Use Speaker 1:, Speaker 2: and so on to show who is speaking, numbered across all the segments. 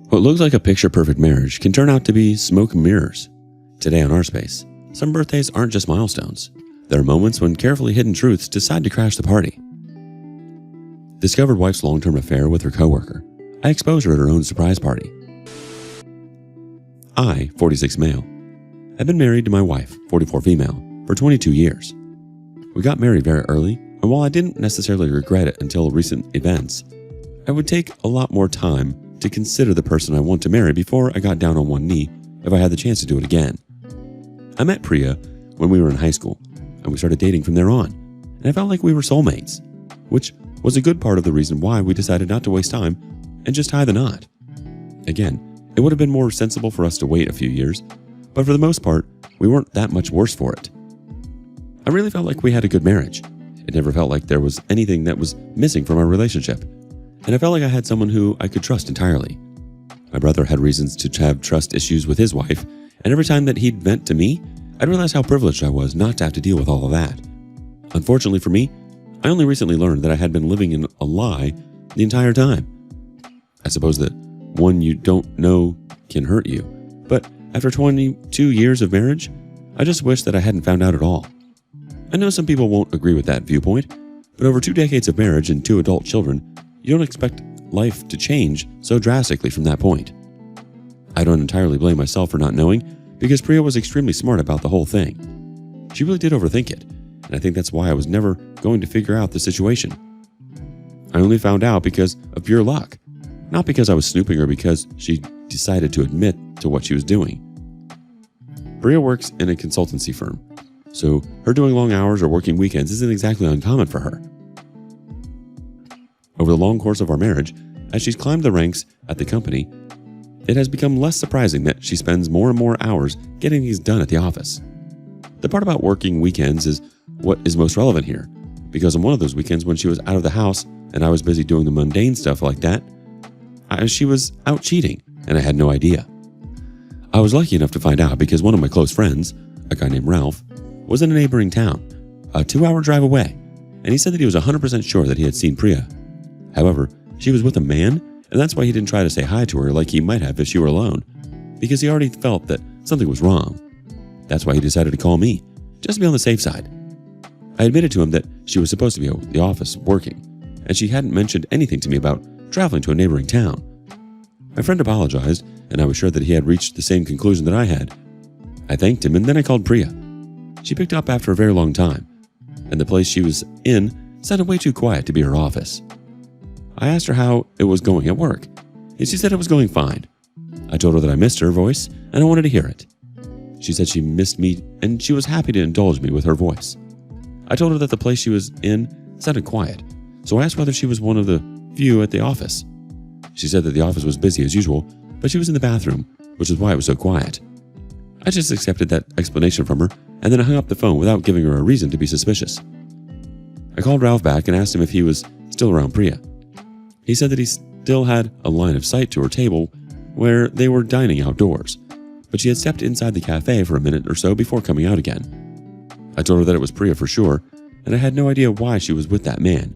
Speaker 1: What looks like a picture-perfect marriage can turn out to be smoke and mirrors. Today on Our Space, some birthdays aren't just milestones. There are moments when carefully hidden truths decide to crash the party. Discovered wife's long-term affair with her coworker. I expose her at her own surprise party. I, 46 male, have been married to my wife, 44 female, for 22 years. We got married very early, and while I didn't necessarily regret it until recent events, I would take a lot more time to consider the person I want to marry before I got down on one knee if I had the chance to do it again. I met Priya when we were in high school, and we started dating from there on, and I felt like we were soulmates, which was a good part of the reason why we decided not to waste time and just tie the knot. Again, it would have been more sensible for us to wait a few years, but for the most part, we weren't that much worse for it. I really felt like we had a good marriage. It never felt like there was anything that was missing from our relationship, and I felt like I had someone who I could trust entirely. My brother had reasons to have trust issues with his wife, and every time that he'd vent to me, I'd realize how privileged I was not to have to deal with all of that. Unfortunately for me, I only recently learned that I had been living in a lie the entire time. I suppose that one you don't know can hurt you, but after 22 years of marriage, I just wish that I hadn't found out at all. I know some people won't agree with that viewpoint, but over 2 decades of marriage and 2 adult children, you don't expect life to change so drastically from that point. I don't entirely blame myself for not knowing, because Priya was extremely smart about the whole thing. She really did overthink it, and I think that's why I was never going to figure out the situation. I only found out because of pure luck, not because I was snooping or because she decided to admit to what she was doing. Priya works in a consultancy firm, so her doing long hours or working weekends isn't exactly uncommon for her. Over the long course of our marriage, as she's climbed the ranks at the company, it has become less surprising that she spends more and more hours getting things done at the office. The part about working weekends is what is most relevant here, because on one of those weekends when she was out of the house and I was busy doing the mundane stuff like that, she was out cheating, and I had no idea. I was lucky enough to find out because one of my close friends, a guy named Ralph, was in a neighboring town, a 2-hour drive away, and he said that he was 100% sure that he had seen Priya. However, she was with a man, and that's why he didn't try to say hi to her like he might have if she were alone, because he already felt that something was wrong. That's why he decided to call me, just to be on the safe side. I admitted to him that she was supposed to be at the office working, and she hadn't mentioned anything to me about traveling to a neighboring town. My friend apologized, and I was sure that he had reached the same conclusion that I had. I thanked him, and then I called Priya. She picked up after a very long time, and the place she was in sounded way too quiet to be her office. I asked her how it was going at work, and she said it was going fine. I told her that I missed her voice, and I wanted to hear it. She said she missed me, and she was happy to indulge me with her voice. I told her that the place she was in sounded quiet, so I asked whether she was one of the few at the office. She said that the office was busy as usual, but she was in the bathroom, which is why it was so quiet. I just accepted that explanation from her, and then I hung up the phone without giving her a reason to be suspicious. I called Ralph back and asked him if he was still around Priya. He said that he still had a line of sight to her table where they were dining outdoors, but she had stepped inside the cafe for a minute or so before coming out again. I told her that it was Priya for sure, and I had no idea why she was with that man.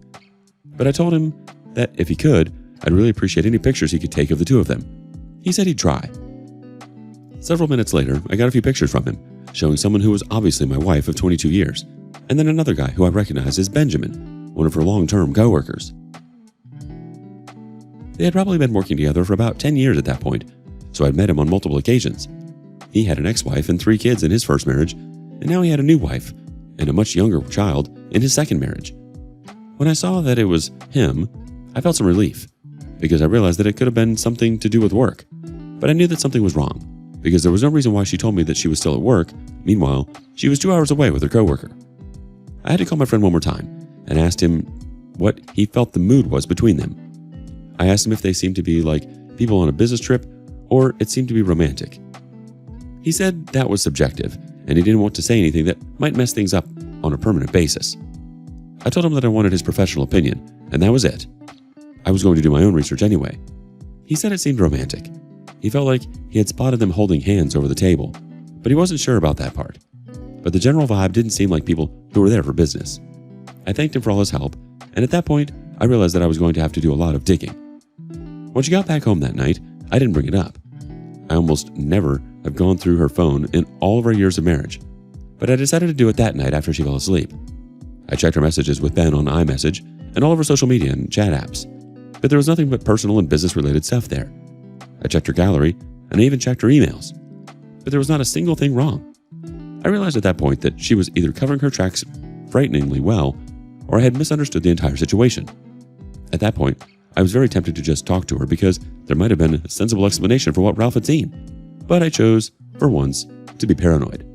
Speaker 1: But I told him that if he could, I'd really appreciate any pictures he could take of the two of them. He said he'd try. Several minutes later, I got a few pictures from him, showing someone who was obviously my wife of 22 years, and then another guy who I recognized as Benjamin, one of her long-term coworkers. They had probably been working together for about 10 years at that point, so I'd met him on multiple occasions. He had an ex-wife and 3 kids in his first marriage, and now he had a new wife and a much younger child in his second marriage. When I saw that it was him, I felt some relief, because I realized that it could have been something to do with work. But I knew that something was wrong, because there was no reason why she told me that she was still at work. Meanwhile, she was 2 hours away with her coworker. I had to call my friend one more time and asked him what he felt the mood was between them. I asked him if they seemed to be like people on a business trip or it seemed to be romantic. He said that was subjective, and he didn't want to say anything that might mess things up on a permanent basis. I told him that I wanted his professional opinion, and that was it. I was going to do my own research anyway. He said it seemed romantic. He felt like he had spotted them holding hands over the table, but he wasn't sure about that part. But the general vibe didn't seem like people who were there for business. I thanked him for all his help, and at that point, I realized that I was going to have to do a lot of digging. When she got back home that night, I didn't bring it up. I almost never have gone through her phone in all of our years of marriage, but I decided to do it that night after she fell asleep. I checked her messages with Ben on iMessage and all of her social media and chat apps, but there was nothing but personal and business-related stuff there. I checked her gallery, and I even checked her emails, but there was not a single thing wrong. I realized at that point that she was either covering her tracks frighteningly well, or I had misunderstood the entire situation. At that point, I was very tempted to just talk to her because there might have been a sensible explanation for what Ralph had seen, but I chose, for once, to be paranoid.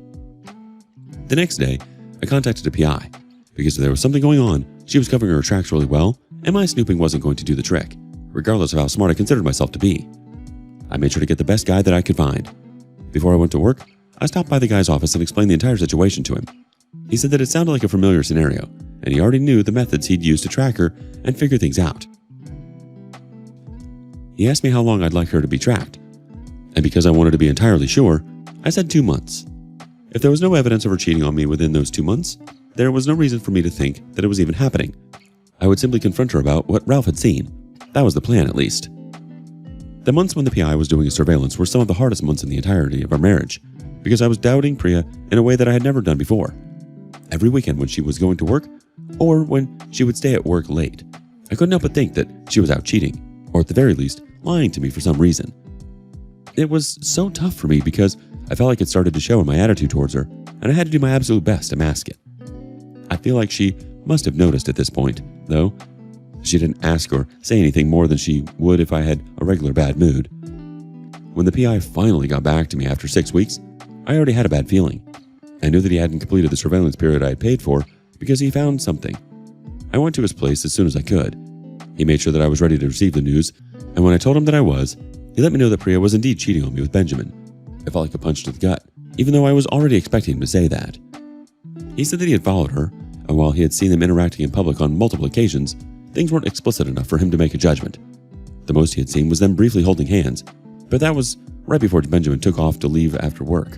Speaker 1: The next day, I contacted a PI because if there was something going on, she was covering her tracks really well, and my snooping wasn't going to do the trick, regardless of how smart I considered myself to be. I made sure to get the best guy that I could find. Before I went to work, I stopped by the guy's office and explained the entire situation to him. He said that it sounded like a familiar scenario, and he already knew the methods he'd use to track her and figure things out. He asked me how long I'd like her to be tracked, and because I wanted to be entirely sure, I said 2 months. If there was no evidence of her cheating on me within those 2 months, there was no reason for me to think that it was even happening. I would simply confront her about what Ralph had seen. That was the plan, at least. The months when the PI was doing his surveillance were some of the hardest months in the entirety of our marriage, because I was doubting Priya in a way that I had never done before. Every weekend when she was going to work, or when she would stay at work late, I couldn't help but think that she was out cheating, or at the very least, lying to me for some reason. It was so tough for me because I felt like it started to show in my attitude towards her, and I had to do my absolute best to mask it. I feel like she must have noticed at this point, though. She didn't ask or say anything more than she would if I had a regular bad mood. When the PI finally got back to me after 6 weeks, I already had a bad feeling. I knew that he hadn't completed the surveillance period I had paid for because he found something. I went to his place as soon as I could. He made sure that I was ready to receive the news, and when I told him that I was, he let me know that Priya was indeed cheating on me with Benjamin. I felt like a punch to the gut, even though I was already expecting him to say that. He said that he had followed her, and while he had seen them interacting in public on multiple occasions, things weren't explicit enough for him to make a judgment. The most he had seen was them briefly holding hands, but that was right before Benjamin took off to leave after work.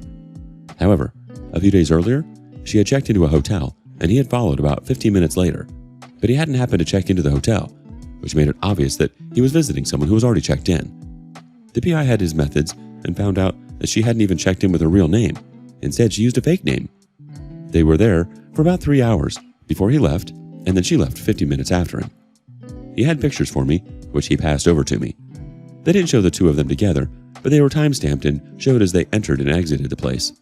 Speaker 1: However, a few days earlier, she had checked into a hotel, and he had followed about 15 minutes later, but he hadn't happened to check into the hotel, which made it obvious that he was visiting someone who was already checked in. The PI had his methods and found out that she hadn't even checked in with her real name. Instead, she used a fake name. They were there for about 3 hours before he left, and then she left 15 minutes after him. He had pictures for me, which he passed over to me. They didn't show the two of them together, but they were time-stamped and showed as they entered and exited the place.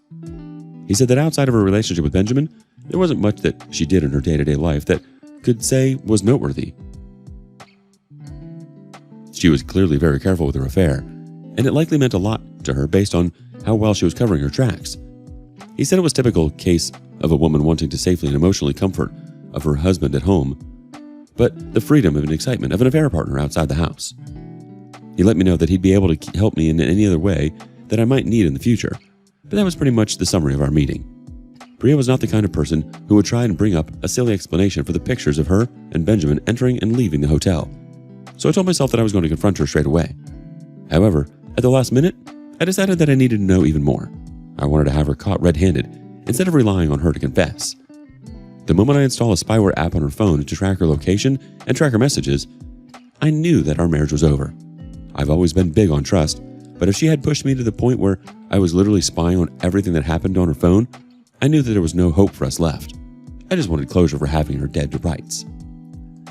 Speaker 1: He said that outside of her relationship with Benjamin, there wasn't much that she did in her day-to-day life that could say was noteworthy. She was clearly very careful with her affair, and it likely meant a lot to her based on how well she was covering her tracks. He said it was a typical case of a woman wanting to safely and emotionally comfort of her husband at home, but the freedom and excitement of an affair partner outside the house. He let me know that he'd be able to help me in any other way that I might need in the future, but that was pretty much the summary of our meeting. Priya was not the kind of person who would try and bring up a silly explanation for the pictures of her and Benjamin entering and leaving the hotel, so I told myself that I was going to confront her straight away. However, at the last minute, I decided that I needed to know even more. I wanted to have her caught red-handed instead of relying on her to confess. The moment I install a spyware app on her phone to track her location and track her messages, I knew that our marriage was over. I've always been big on trust, but if she had pushed me to the point where I was literally spying on everything that happened on her phone, I knew that there was no hope for us left. I just wanted closure for having her dead to rights.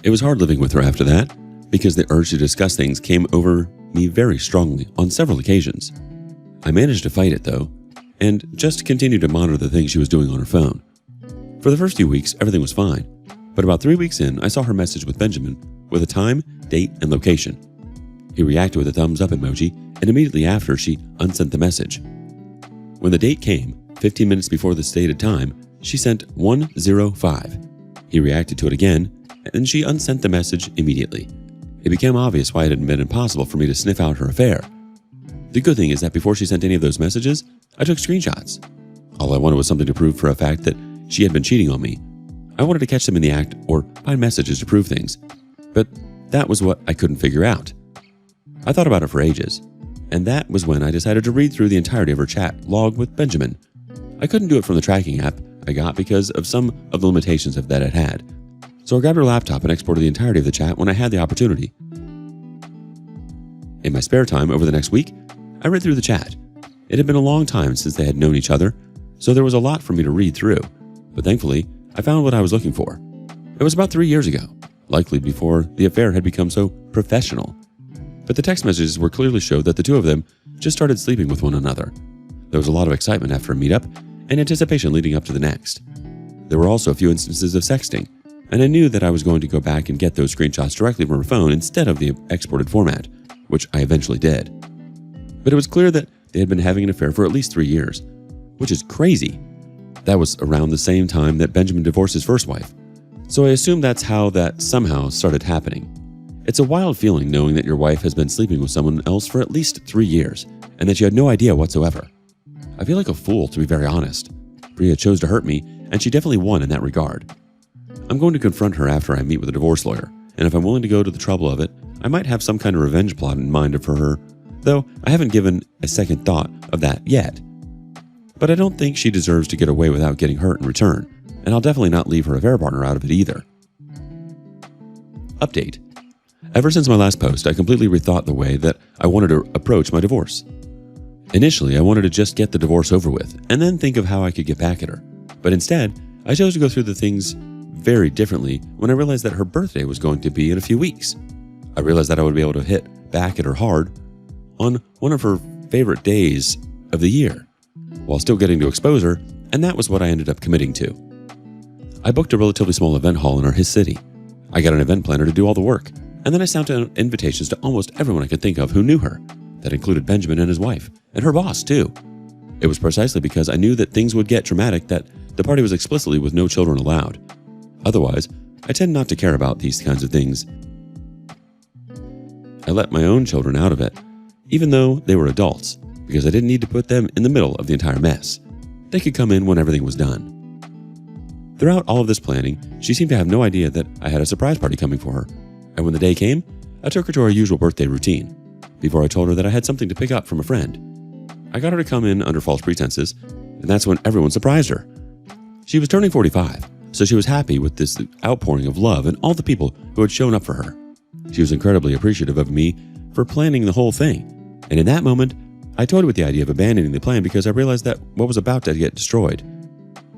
Speaker 1: It was hard living with her after that, because the urge to discuss things came over me very strongly on several occasions. I managed to fight it though, and just continued to monitor the things she was doing on her phone. For the first few weeks, everything was fine, but about 3 weeks in, I saw her message with Benjamin with a time, date, and location. He reacted with a thumbs up emoji, and immediately after, she unsent the message. When the date came, 15 minutes before the stated time, she sent 105. He reacted to it again, and she unsent the message immediately. It became obvious why it had been impossible for me to sniff out her affair. The good thing is that before she sent any of those messages, I took screenshots. All I wanted was something to prove for a fact that she had been cheating on me. I wanted to catch them in the act or find messages to prove things, but that was what I couldn't figure out. I thought about it for ages, and that was when I decided to read through the entirety of her chat log with Benjamin. I couldn't do it from the tracking app I got because of some of the limitations that it had, so I grabbed her laptop and exported the entirety of the chat when I had the opportunity. In my spare time over the next week, I read through the chat. It had been a long time since they had known each other, so there was a lot for me to read through, but thankfully, I found what I was looking for. It was about 3 years ago, likely before the affair had become so professional. But the text messages were clearly showed that the two of them just started sleeping with one another. There was a lot of excitement after a meetup and anticipation leading up to the next. There were also a few instances of sexting, and I knew that I was going to go back and get those screenshots directly from her phone instead of the exported format, which I eventually did. But it was clear that they had been having an affair for at least 3 years, which is crazy. That was around the same time that Benjamin divorced his first wife, so I assume that's how that somehow started happening. It's a wild feeling knowing that your wife has been sleeping with someone else for at least 3 years, and that you had no idea whatsoever. I feel like a fool, to be very honest. Bria chose to hurt me, and she definitely won in that regard. I'm going to confront her after I meet with a divorce lawyer, and if I'm willing to go to the trouble of it, I might have some kind of revenge plot in mind for her, though I haven't given a second thought of that yet. But I don't think she deserves to get away without getting hurt in return, and I'll definitely not leave her affair partner out of it either. Update. Ever since my last post, I completely rethought the way that I wanted to approach my divorce. Initially, I wanted to just get the divorce over with, and then think of how I could get back at her. But instead, I chose to go through the things very differently when I realized that her birthday was going to be in a few weeks. I realized that I would be able to hit back at her hard on one of her favorite days of the year, while still getting to expose her, and that was what I ended up committing to. I booked a relatively small event hall in his city. I got an event planner to do all the work, and then I sent out invitations to almost everyone I could think of who knew her. That included Benjamin and his wife, and her boss too. It was precisely because I knew that things would get dramatic that the party was explicitly with no children allowed. Otherwise, I tend not to care about these kinds of things. I let my own children out of it, even though they were adults, because I didn't need to put them in the middle of the entire mess. They could come in when everything was done. Throughout all of this planning, she seemed to have no idea that I had a surprise party coming for her, and when the day came, I took her to our usual birthday routine, before I told her that I had something to pick up from a friend. I got her to come in under false pretenses, and that's when everyone surprised her. She was turning 45, so she was happy with this outpouring of love and all the people who had shown up for her. She was incredibly appreciative of me for planning the whole thing, and in that moment, I toyed with the idea of abandoning the plan because I realized that what was about to get destroyed.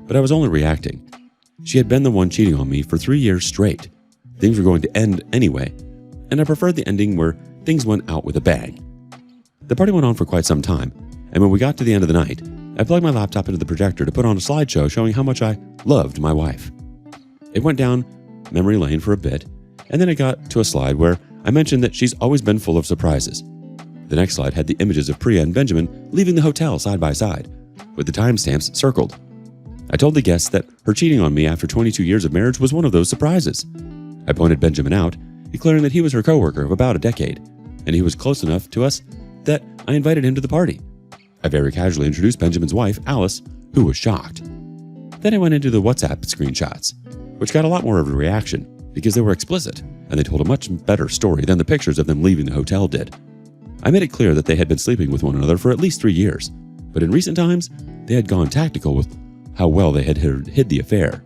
Speaker 1: But I was only reacting. She had been the one cheating on me for 3 years straight. Things were going to end anyway, and I preferred the ending where things went out with a bang. The party went on for quite some time, and when we got to the end of the night, I plugged my laptop into the projector to put on a slideshow showing how much I loved my wife. It went down memory lane for a bit, and then it got to a slide where I mentioned that she's always been full of surprises. The next slide had the images of Priya and Benjamin leaving the hotel side by side, with the timestamps circled. I told the guests that her cheating on me after 22 years of marriage was one of those surprises. I pointed Benjamin out, declaring that he was her coworker of about a decade, and he was close enough to us that I invited him to the party. I very casually introduced Benjamin's wife, Alice, who was shocked. Then I went into the WhatsApp screenshots, which got a lot more of a reaction because they were explicit, and they told a much better story than the pictures of them leaving the hotel did. I made it clear that they had been sleeping with one another for at least 3 years, but in recent times, they had gone tactical with how well they had hid the affair.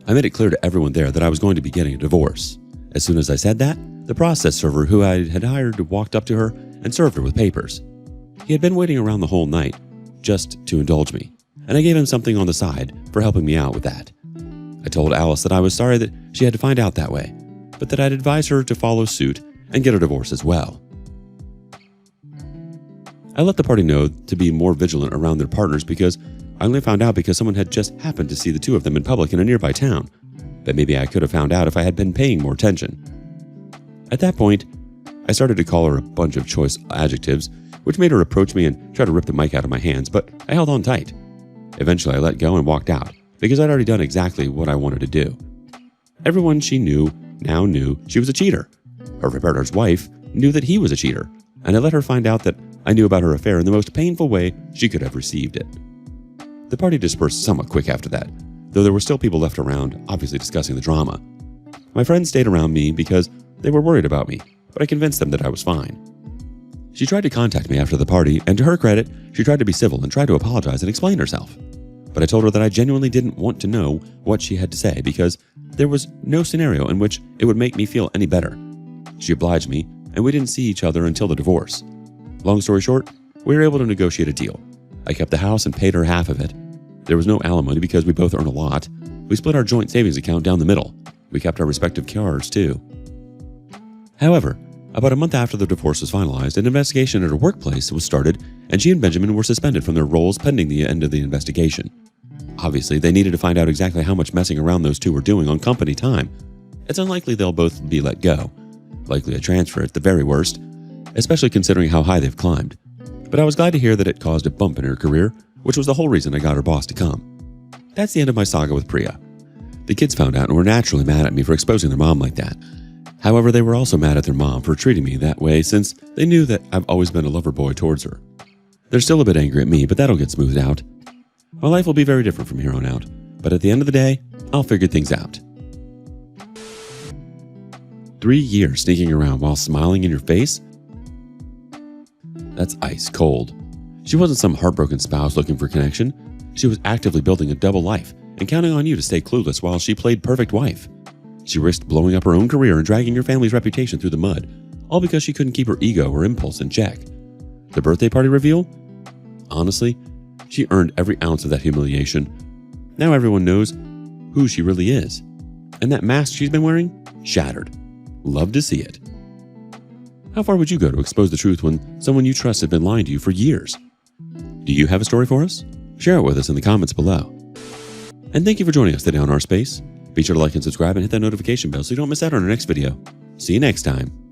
Speaker 1: I made it clear to everyone there that I was going to be getting a divorce. As soon as I said that, the process server who I had hired walked up to her and served her with papers. He had been waiting around the whole night just to indulge me, and I gave him something on the side for helping me out with that. I told Alice that I was sorry that she had to find out that way, but that I'd advise her to follow suit and get a divorce as well. I let the party know to be more vigilant around their partners because I only found out because someone had just happened to see the two of them in public in a nearby town, but maybe I could have found out if I had been paying more attention. At that point, I started to call her a bunch of choice adjectives, which made her approach me and try to rip the mic out of my hands, but I held on tight. Eventually, I let go and walked out because I'd already done exactly what I wanted to do. Everyone she knew now knew she was a cheater. Her partner's wife knew that he was a cheater, and I let her find out that I knew about her affair in the most painful way she could have received it. The party dispersed somewhat quick after that, though there were still people left around, obviously discussing the drama. My friends stayed around me because they were worried about me, but I convinced them that I was fine. She tried to contact me after the party, and to her credit, she tried to be civil and tried to apologize and explain herself. But I told her that I genuinely didn't want to know what she had to say because there was no scenario in which it would make me feel any better. She obliged me, and we didn't see each other until the divorce. Long story short, we were able to negotiate a deal. I kept the house and paid her half of it. There was no alimony because we both earn a lot. We split our joint savings account down the middle. We kept our respective cars too. However, about a month after the divorce was finalized, an investigation at her workplace was started, and she and Benjamin were suspended from their roles pending the end of the investigation. Obviously, they needed to find out exactly how much messing around those two were doing on company time. It's unlikely they'll both be let go. Likely a transfer at the very worst, especially considering how high they've climbed. But I was glad to hear that it caused a bump in her career, which was the whole reason I got her boss to come. That's the end of my saga with Priya. The kids found out and were naturally mad at me for exposing their mom like that. However, they were also mad at their mom for treating me that way since they knew that I've always been a lover boy towards her. They're still a bit angry at me, but that'll get smoothed out. My life will be very different from here on out, but at the end of the day, I'll figure things out. 3 years sneaking around while smiling in your face? That's ice cold. She wasn't some heartbroken spouse looking for connection. She was actively building a double life and counting on you to stay clueless while she played perfect wife. She risked blowing up her own career and dragging your family's reputation through the mud, all because she couldn't keep her ego or impulse in check. The birthday party reveal? Honestly, she earned every ounce of that humiliation. Now everyone knows who she really is. And that mask she's been wearing? Shattered. Love to see it. How far would you go to expose the truth when someone you trust had been lying to you for years? Do you have a story for us? Share it with us in the comments below. And thank you for joining us today on Our Space. Be sure to like and subscribe and hit that notification bell so you don't miss out on our next video. See you next time.